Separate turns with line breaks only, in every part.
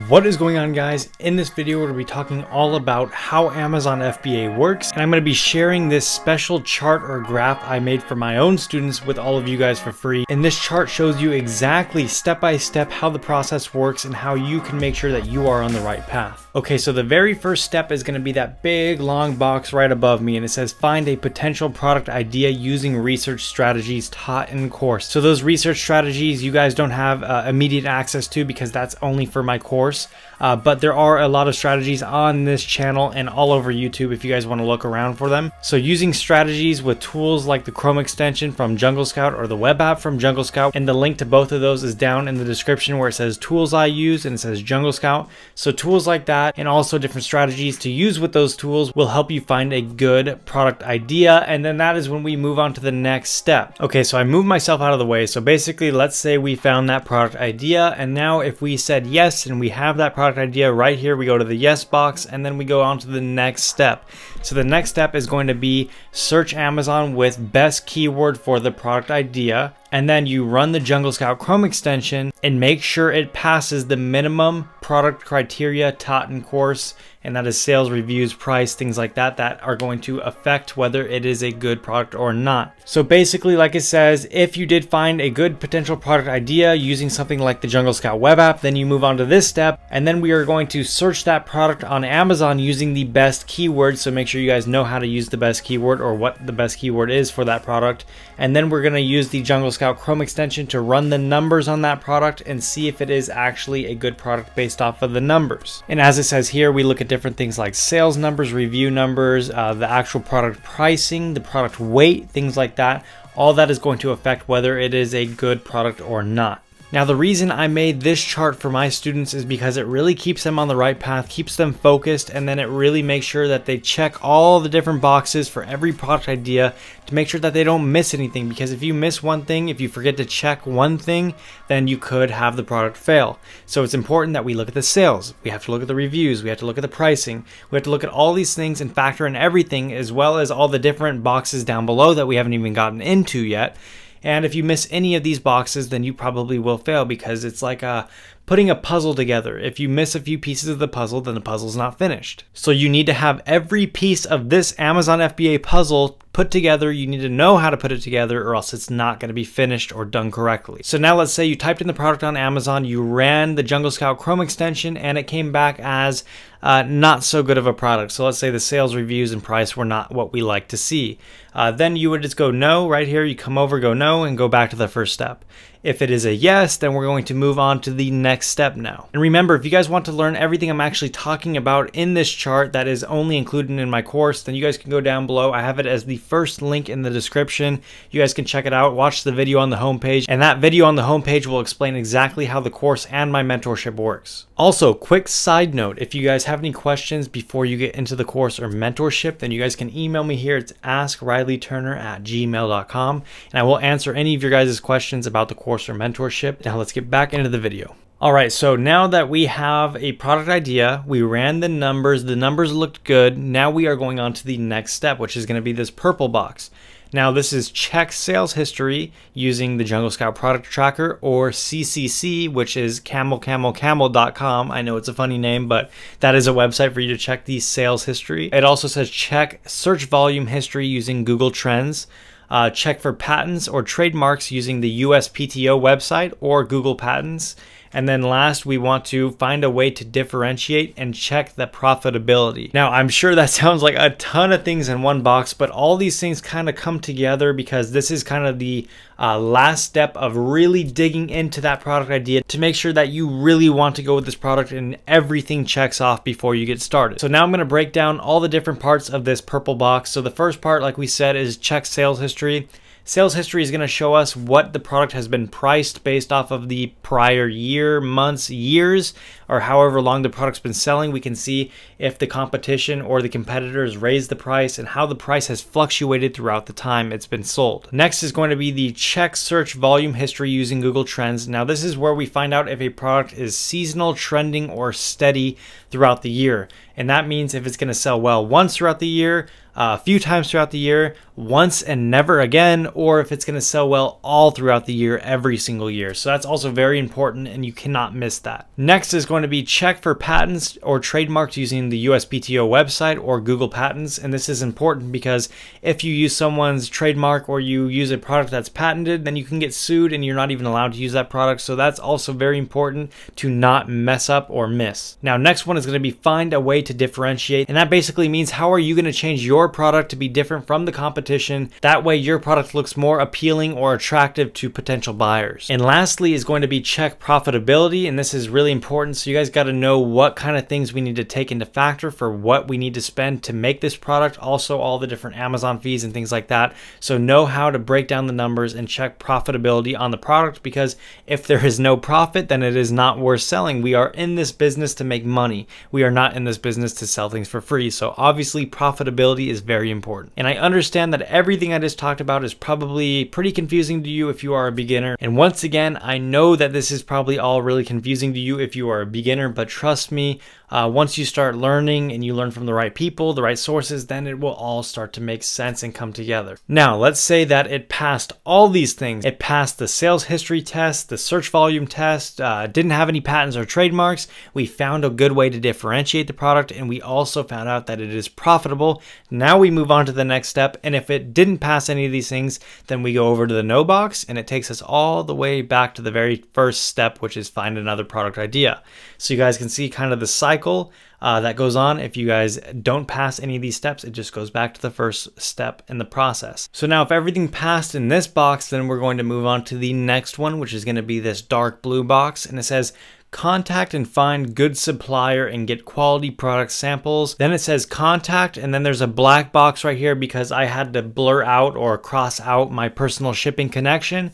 What is going on, guys? In this video we're going to be talking all about how Amazon FBA works, and I'm going to be sharing this special chart or graph I made for my own students with all of you guys for free. And this chart shows you exactly step by step how the process works and how you can make sure that you are on the right path. Okay, so the very first step is going to be that big long box right above me, and it says find a potential product idea using research strategies taught in course. So those research strategies you guys don't have immediate access to because that's only for my course. But there are a lot of strategies on this channel and all over YouTube if you guys want to look around for them. So using strategies with tools like the Chrome extension from Jungle Scout or the web app from Jungle Scout, and the link to both of those is down in the description where it says tools I use and it says Jungle Scout. So tools like that and also different strategies to use with those tools will help you find a good product idea, and then that is when we move on to the next step. Okay, so I moved myself out of the way. So basically, let's say we found that product idea, and now if we said yes and we have that product idea right here, we go to the yes box and then we go on to the next step. So the next step is going to be search Amazon with best keyword for the product idea, and then you run the Jungle Scout Chrome extension and make sure it passes the minimum product criteria taught in course, and that is sales, reviews, price, things like that, that are going to affect whether it is a good product or not. So basically, like it says, if you did find a good potential product idea using something like the Jungle Scout web app, then you move on to this step, and then we are going to search that product on Amazon using the best keyword. So make sure you guys know how to use the best keyword or what the best keyword is for that product. And then we're going to use the Jungle Scout Chrome extension to run the numbers on that product and see if it is actually a good product based off of the numbers. And as it says here, we look at different things like sales numbers, review numbers, the actual product pricing, the product weight, things like that. All that is going to affect whether it is a good product or not. Now, the reason I made this chart for my students is because it really keeps them on the right path, keeps them focused, and then it really makes sure that they check all the different boxes for every product idea to make sure that they don't miss anything. Because if you miss one thing, if you forget to check one thing, then you could have the product fail. So it's important that we look at the sales, we have to look at the reviews, we have to look at the pricing, we have to look at all these things and factor in everything, as well as all the different boxes down below that we haven't even gotten into yet. And if you miss any of these boxes, then you probably will fail, because it's like putting a puzzle together. If you miss a few pieces of the puzzle, then the puzzle's not finished. So you need to have every piece of this Amazon FBA puzzle put together. You need to know how to put it together, or else it's not going to be finished or done correctly. So now let's say you typed in the product on Amazon, you ran the Jungle Scout Chrome extension, and it came back as not so good of a product. So let's say the sales, reviews, and price were not what we like to see. Then you would just go no right here. You come over, go no, and go back to the first step. If it is a yes, then we're going to move on to the next step now. And remember, if you guys want to learn everything I'm actually talking about in this chart that is only included in my course, then you guys can go down below. I have it as the first link in the description. You guys can check it out, watch the video on the homepage, and that video on the homepage will explain exactly how the course and my mentorship works. Also, quick side note, if you guys have any questions before you get into the course or mentorship, then you guys can email me here. It's askrileyturner@gmail.com, and I will answer any of your guys' questions about the course or mentorship. Now let's get back into the video. All right, so now that we have a product idea, we ran the numbers looked good. Now we are going on to the next step, which is going to be this purple box. Now this is check sales history using the Jungle Scout product tracker, or CCC, which is camelcamelcamel.com. I know it's a funny name, but that is a website for you to check the sales history. It also says check search volume history using Google Trends. Check for patents or trademarks using the USPTO website or Google Patents. And then last, we want to find a way to differentiate and check the profitability. Now, I'm sure that sounds like a ton of things in one box, but all these things kind of come together because this is kind of the last step of really digging into that product idea to make sure that you really want to go with this product and everything checks off before you get started. So now I'm going to break down all the different parts of this purple box. So the first part, like we said, is check sales history. Sales history is going to show us what the product has been priced based off of the prior year, months, years, or however long the product's been selling. We can see if the competition or the competitors raised the price and how the price has fluctuated throughout the time it's been sold. Next is going to be the check search volume history using Google Trends. Now this is where we find out if a product is seasonal, trending, or steady throughout the year. And that means if it's going to sell well once throughout the year, a few times throughout the year, once and never again, or if it's going to sell well all throughout the year, every single year. So that's also very important, and you cannot miss that. Next is going to be check for patents or trademarks using the USPTO website or Google Patents. And this is important because if you use someone's trademark or you use a product that's patented, then you can get sued and you're not even allowed to use that product. So that's also very important to not mess up or miss. Now, next one is going to be find a way to differentiate. And that basically means how are you going to change your product to be different from the competition? That way your product looks more appealing or attractive to potential buyers. And lastly is going to be check profitability. And this is really important. So you guys got to know what kind of things we need to take into factor for what we need to spend to make this product. Also all the different Amazon fees and things like that. So know how to break down the numbers and check profitability on the product, because if there is no profit, then it is not worth selling. We are in this business to make money. We are not in this business to sell things for free. So obviously profitability is very important. And I understand that everything I just talked about is probably pretty confusing to you if you are a beginner. And once again, I know that this is probably all really confusing to you if you are a beginner, but trust me, once you start learning and you learn from the right people, the right sources, then it will all start to make sense and come together. Now, let's say that it passed all these things. It passed the sales history test, the search volume test, didn't have any patents or trademarks. We found a good way to differentiate the product, and we also found out that it is profitable. Now we move on to the next step, and if it didn't pass any of these things, then we go over to the no box, and it takes us all the way back to the very first step, which is find another product idea. So you guys can see kind of the cycle that goes on. If you guys don't pass any of these steps, it just goes back to the first step in the process. So now if everything passed in this box, then we're going to move on to the next one, which is going to be this dark blue box, and it says contact and find good supplier and get quality product samples. Then it says contact, and then there's a black box right here because I had to blur out or cross out my personal shipping connection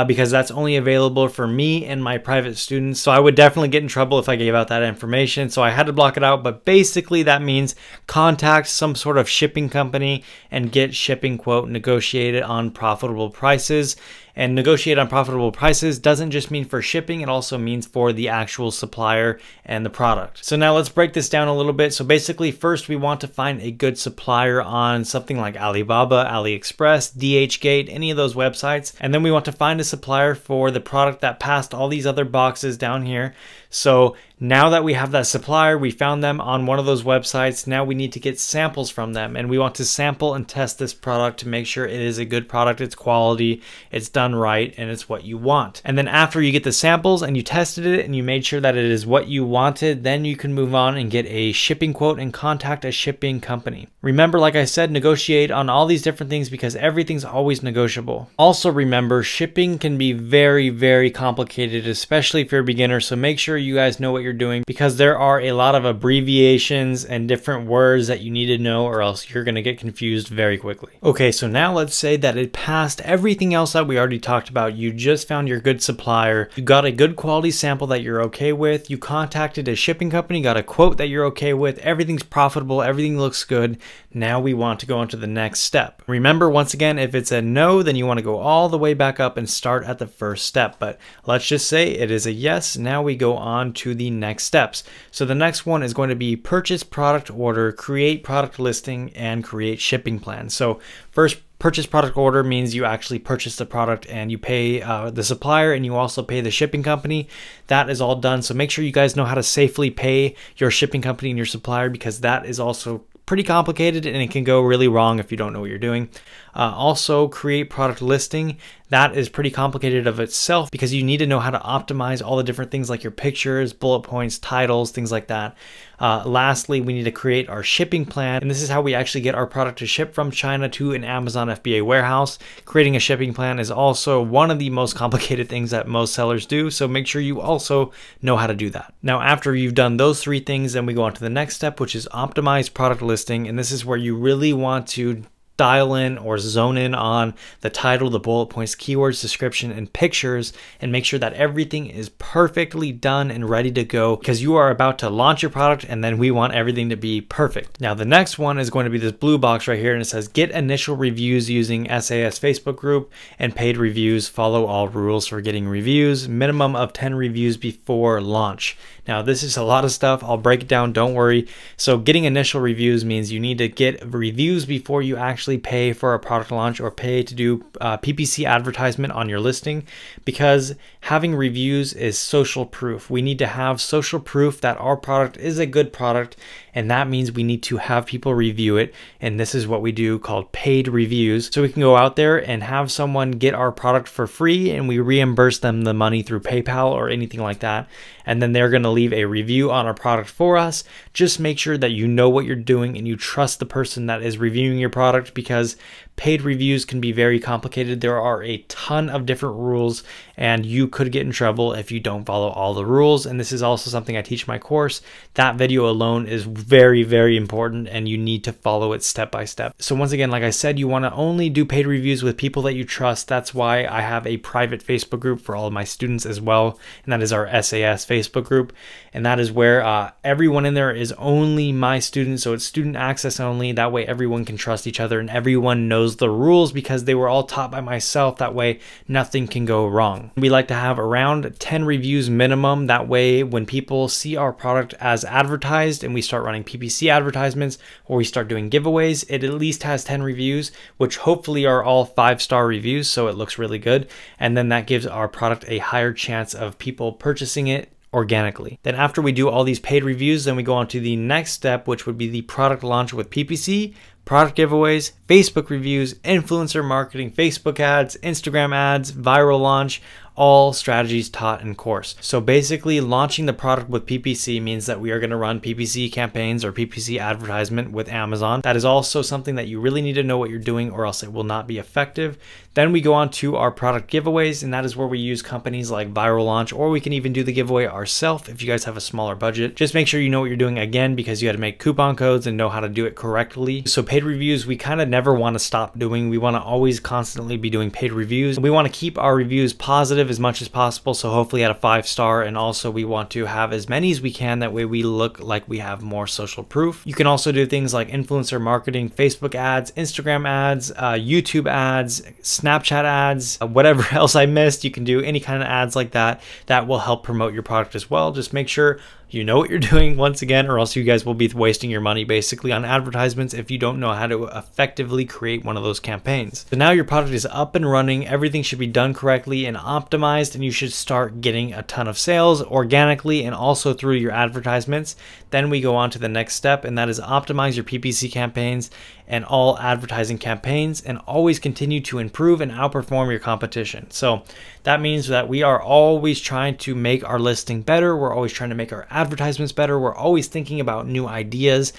because that's only available for me and my private students. So I would definitely get in trouble if I gave out that information. So I had to block it out, but basically that means contact some sort of shipping company and get shipping quote negotiated on profitable prices. And negotiate on profitable prices doesn't just mean for shipping, it also means for the actual supplier and the product. So now let's break this down a little bit. So basically first we want to find a good supplier on something like Alibaba, AliExpress, DHgate, any of those websites. And then we want to find a supplier for the product that passed all these other boxes down here. So now that we have that supplier, we found them on one of those websites. Now we need to get samples from them, and we want to sample and test this product to make sure it is a good product, it's quality, it's done right, and it's what you want. And then after you get the samples and you tested it and you made sure that it is what you wanted, then you can move on and get a shipping quote and contact a shipping company. Remember, like I said, negotiate on all these different things because everything's always negotiable. Also remember, shipping can be very, very complicated, especially if you're a beginner. So make sure you guys know what you're doing because there are a lot of abbreviations and different words that you need to know or else you're going to get confused very quickly. Okay, so now let's say that it passed everything else that we already talked about. You just found your good supplier. You got a good quality sample that you're okay with. You contacted a shipping company, got a quote that you're okay with. Everything's profitable. Everything looks good. Now we want to go on to the next step. Remember, once again, if it's a no, then you want to go all the way back up and start at the first step. But let's just say it is a yes. Now we go on to the next steps. So the next one is going to be purchase product order, create product listing, and create shipping plan. So first, purchase product order means you actually purchase the product and you pay the supplier and you also pay the shipping company. That is all done. So make sure you guys know how to safely pay your shipping company and your supplier because that is also pretty complicated and it can go really wrong if you don't know what you're doing. Also create product listing. That is pretty complicated of itself because you need to know how to optimize all the different things like your pictures, bullet points, titles, things like that. Lastly, we need to create our shipping plan, and this is how we actually get our product to ship from China to an Amazon FBA warehouse. Creating a shipping plan is also one of the most complicated things that most sellers do, so make sure you also know how to do that. Now, after you've done those three things, then we go on to the next step, which is optimize product listing, and this is where you really want to dial in or zone in on the title, the bullet points, keywords, description, and pictures, and make sure that everything is perfectly done and ready to go because you are about to launch your product and then we want everything to be perfect. Now, the next one is going to be this blue box right here, and it says get initial reviews using SAS Facebook group and paid reviews. Follow all rules for getting reviews, minimum of 10 reviews before launch. Now, this is a lot of stuff. I'll break it down, don't worry. So getting initial reviews means you need to get reviews before you actually pay for a product launch or pay to do PPC advertisement on your listing, because having reviews is social proof. We need to have social proof that our product is a good product, and that means we need to have people review it. And this is what we do called paid reviews. So we can go out there and have someone get our product for free, and we reimburse them the money through PayPal or anything like that. And then they're going to leave a review on our product for us. Just make sure that you know what you're doing and you trust the person that is reviewing your product, because paid reviews can be very complicated. There are a ton of different rules, and you could get in trouble if you don't follow all the rules. And this is also something I teach in my course. That video alone is very, very important, and you need to follow it step by step. So once again, like I said, you want to only do paid reviews with people that you trust. That's why I have a private Facebook group for all of my students as well, and that is our SAS Facebook group. And that is where everyone in there is only my students, so it's student access only. That way everyone can trust each other and everyone knows the rules, because they were all taught by myself. That way nothing can go wrong. We like to have around 10 reviews minimum. That way when people see our product as advertised and we start running PPC advertisements or we start doing giveaways, it at least has 10 reviews, which hopefully are all 5-star reviews, so it looks really good. And then that gives our product a higher chance of people purchasing it organically. Then after we do all these paid reviews, then we go on to the next step, which would be the product launch with PPC, product giveaways, Facebook reviews, influencer marketing, Facebook ads, Instagram ads, viral launch, all strategies taught in course. So basically launching the product with PPC means that we are going to run PPC campaigns or PPC advertisement with Amazon. That is also something that you really need to know what you're doing, or else it will not be effective. Then we go on to our product giveaways, and that is where we use companies like Viral Launch, or we can even do the giveaway ourselves if you guys have a smaller budget. Just make sure you know what you're doing, again, because you got to make coupon codes and know how to do it correctly. So paid reviews, we kind of never want to stop doing. We want to always constantly be doing paid reviews. We want to keep our reviews positive as much as possible, so hopefully at a 5-star, and also we want to have as many as we can. That way we look like we have more social proof. You can also do things like influencer marketing, Facebook ads, Instagram ads, YouTube ads, Snapchat ads, whatever else I missed. You can do any kind of ads like that. That will help promote your product as well. Just make sure you know what you're doing, once again, or else you guys will be wasting your money basically on advertisements if you don't know how to effectively create one of those campaigns. So now your product is up and running, everything should be done correctly and optimized, and you should start getting a ton of sales organically and also through your advertisements. Then we go on to the next step, and that is optimize your PPC campaigns and all advertising campaigns, and always continue to improve and outperform your competition. So that means that we are always trying to make our listing better. We're always trying to make our advertisements better. We're always thinking about new ideas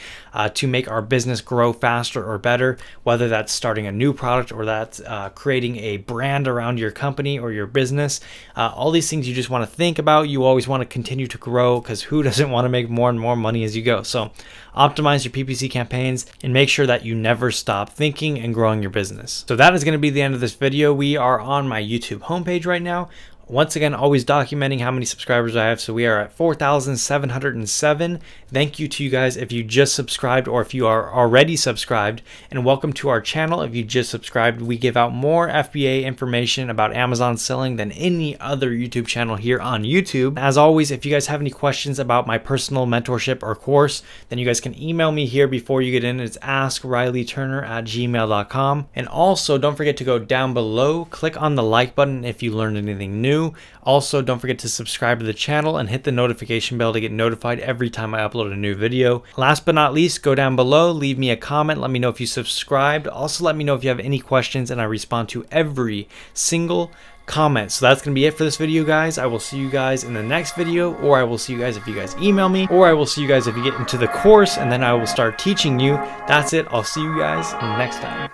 to make our business grow faster or better, whether that's starting a new product or that's creating a brand around your company or your business. All these things you just want to think about. You always want to continue to grow, because who doesn't want to make more and more money as you go? So optimize your PPC campaigns and make sure that you never stop thinking and growing your business. So that is going to be the end of this video. We are on my YouTube homepage right now. Once again, always documenting how many subscribers I have. So we are at 4,707. Thank you to you guys if you just subscribed or if you are already subscribed. And welcome to our channel if you just subscribed. We give out more FBA information about Amazon selling than any other YouTube channel here on YouTube. As always, if you guys have any questions about my personal mentorship or course, then you guys can email me here before you get in. It's askrileyturner@gmail.com. And also don't forget to go down below, click on the like button if you learned anything new. Also, don't forget to subscribe to the channel and hit the notification bell to get notified every time I upload a new video. Last but not least, go down below, leave me a comment, let me know if you subscribed. Also, let me know if you have any questions, and I respond to every single comment. So that's going to be it for this video, guys. I will see you guys in the next video, or I will see you guys if you guys email me, or I will see you guys if you get into the course, and then I will start teaching you. That's it. I'll see you guys next time.